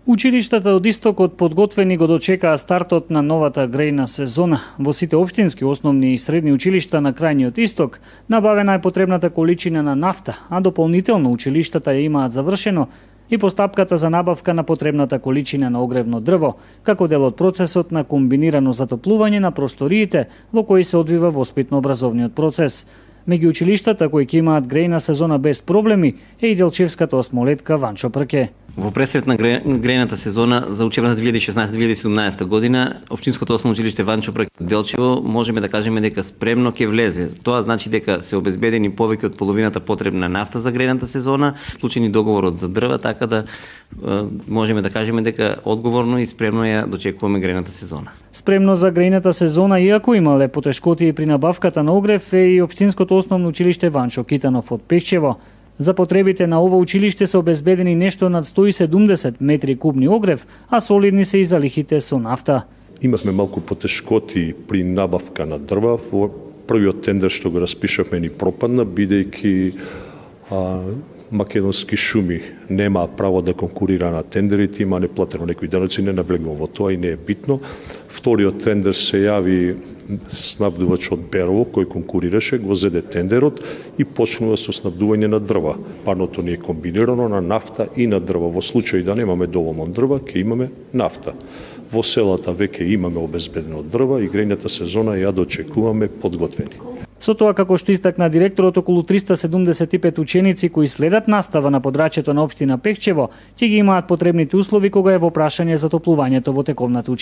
Училиштата од истокот подготвени го дочекаа стартот на новата грејна сезона. Во сите општински основни и средни училишта на крајниот исток набавена е потребната количина на нафта, а дополнително училиштата ја имаат завршено и постапката за набавка на потребната количина на огревно дрво, како дел од процесот на комбинирано затоплување на просториите во кои се одвива воспитно-образовниот процес. Меѓу училиштата кои ќе имаат грејна сезона без проблеми е и Делчевската осмолетка Ванчо Прке. Во пресред на грејната сезона за учебната 2016-2017 година, Општинското основно училиште Ванчо Прке Делчево можеме да кажеме дека спремно ќе влезе. Тоа значи дека се обезбедени повеќе од половината потребна нафта за грејната сезона, склучени договорот за дрва, така да можеме да кажеме дека одговорно и спремно ја дочекуваме грејната сезона. Спремно за грејната сезона, иако имале потешкоти при набавката на огрев, е и Општинското основно училиште Ванчо Китанов од Пекчево. За потребите на ова училиште се обезбедени нешто над 170 метри кубни огрев, а солидни се и залихите со нафта. Имавме малку потешкоти при набавка на дрва. Во првиот тендер што го распишавме ни пропадна, бидејќи Македонски шуми нема право да конкурира на тендерите, има неплатено некои даноци, не навлегувам во тоа и не е битно. Вториот тендер се јави снабдувач од Берово кој конкурираше, го зеде тендерот и почнува со снабдување на дрва. Парното ни е комбинирано на нафта и на дрва. Во случај да немаме доволно дрва, ќе имаме нафта. Во селата веќе имаме обезбедено дрва и грејната сезона ја дочекуваме подготвени. Со тоа, како што истакна директорот, околу 375 ученици кои следат настава на подрачјето на општина Пекчево ќе ги имаат потребните услови кога е во прашање затоплувањето во тековната училиште.